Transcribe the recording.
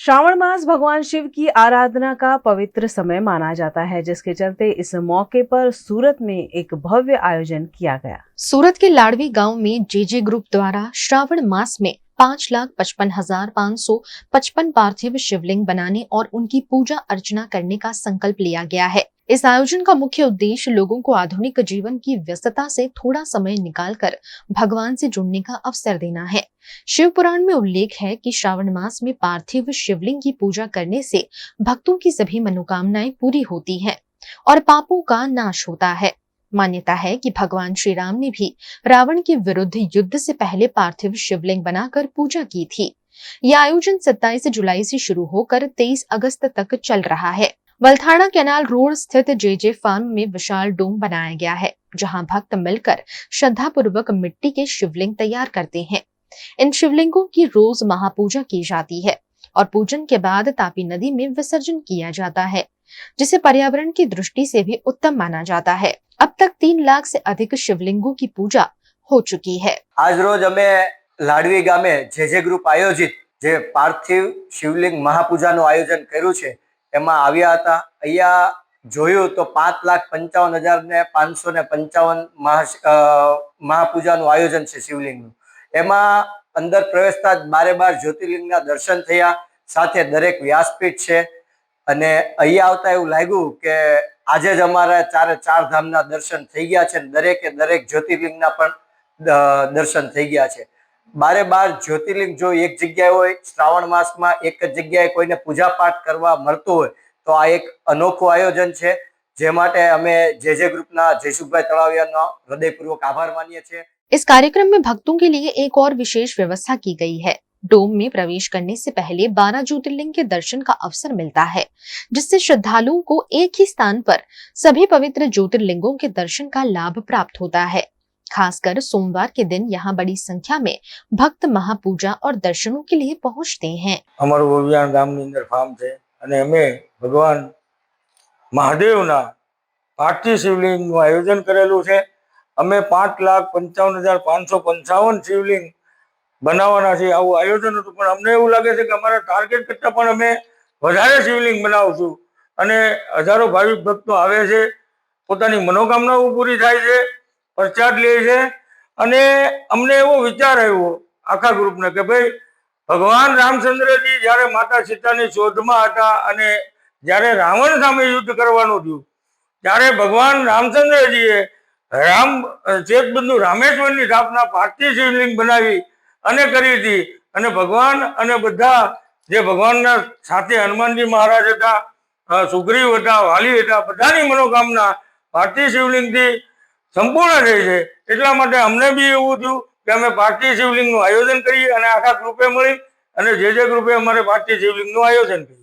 श्रावण मास भगवान शिव की आराधना का पवित्र समय माना जाता है, जिसके चलते इस मौके पर सूरत में एक भव्य आयोजन किया गया। सूरत के लाड़वी गांव में जेजे ग्रुप द्वारा श्रावण मास में 5,55,555 पार्थिव शिवलिंग बनाने और उनकी पूजा अर्चना करने का संकल्प लिया गया है। इस आयोजन का मुख्य उद्देश्य लोगों को आधुनिक जीवन की व्यस्तता से थोड़ा समय निकालकर भगवान से जुड़ने का अवसर देना है। शिव पुराण में उल्लेख है कि श्रावण मास में पार्थिव शिवलिंग की पूजा करने से भक्तों की सभी मनोकामनाएं पूरी होती हैं और पापों का नाश होता है। मान्यता है कि भगवान श्री राम ने भी रावण के विरुद्ध युद्ध से पहले पार्थिव शिवलिंग बनाकर पूजा की थी। यह आयोजन 27 जुलाई से शुरू होकर 23 अगस्त तक चल रहा है। वलथाड़ा कैनाल रोड स्थित जेजे फार्म में विशाल डोम बनाया गया है, जहां भक्त मिलकर श्रद्धापूर्वक मिट्टी के शिवलिंग तैयार करते हैं। इन शिवलिंगों की रोज महापूजा की जाती है और पूजन के बाद तापी नदी में विसर्जन किया जाता है, जिसे पर्यावरण की दृष्टि से भी उत्तम माना जाता है। अब तक 3 लाख से अधिक शिवलिंगों की पूजा हो चुकी है। आज रोज अमे लाडवी गामे जेजे ग्रुप आयोजित जे पार्थिव शिवलिंग महापूजाનું आयोजन કર્યું છે એમાં આવ્યા હતા। અહીંયા જોયું તો 5,55,555 महापूजाનું आयोजन છે શિવલિંગનું। એમાં અંદર પ્રવેશતા જ 12 જ્યોતિર્લિંગના દર્શન થયા, સાથે દરેક વ્યાસપીઠ છે અને અહીંયા આવતા એવું લાગ્યું કે આજે જ અમારા 4 ધામના દર્શન થઈ ગયા છે। દરેકે દરેક જ્યોતિર્લિંગના પણ દર્શન થઈ ગયા છે। 12 જ્યોતિર્લિંગ જો એક જગ્યાએ હોય, શ્રાવણ માસમાં એક જ જગ્યાએ કોઈને પૂજા પાઠ કરવા મળતો હોય તો આ એક અનોખું આયોજન છે, જે માટે અમે જેજે ગ્રુપના જયસુખભાઈ તળાવિયાનો હૃદયપૂર્વક આભાર માનીએ છીએ। इस कार्यक्रम में भक्तों के लिए एक और विशेष व्यवस्था की गई है। डोम में प्रवेश करने से पहले 12 ज्योतिर्लिंग के दर्शन का अवसर मिलता है, जिससे श्रद्धालुओं को एक ही स्थान पर सभी पवित्र ज्योतिर्लिंगों के दर्शन का लाभ प्राप्त होता है। खासकर सोमवार के दिन यहाँ बड़ी संख्या में भक्त महापूजा और दर्शनों के लिए पहुँचते हैं। अमर गोवियान गामनी अंदर फार्म है અને અમે ભગવાન મહાદેવના પાર્થિવ શિવલિંગનું આયોજન કરેલું છે। અમે 5,55,555 શિવલિંગ બનાવવાના છે, આવું આયોજન હતું। પણ અમને એવું લાગે છે કે અમારા ટાર્ગેટ કરતાં પણ અમે વધારે શિવલિંગ બનાવશું અને હજારો ભાવિક ભક્તો આવે છે, પોતાની મનોકામનાઓ પૂરી થાય છે, પ્રસાદ લે છે। અને અમને એવો વિચાર આવ્યો આખા ગ્રુપને કે ભાઈ ભગવાન રામચંદ્રજી જ્યારે માતા સીતાની શોધમાં હતા અને જ્યારે રાવણ સામે યુદ્ધ કરવાનું થયું ત્યારે ભગવાન રામચંદ્રજીએ ચેતબંધુ રામેશ્વરની સ્થાપના પાર્થિવ શિવલિંગ બનાવી અને કરી હતી। અને ભગવાન અને બધા જે ભગવાનના સાથે હનુમાનજી મહારાજ હતા, સુગ્રીવ હતા, વાલી હતા, બધાની મનોકામના પાર્થિવ શિવલિંગથી સંપૂર્ણ થઈ છે। એટલા માટે અમને બી એવું થયું કે અમે પાર્થિવ શિવલિંગનું આયોજન કરીએ અને આખા ગ્રુપે મળી અને જે ગ્રુપે અમારે પાર્થિવ શિવલિંગનું આયોજન કર્યું।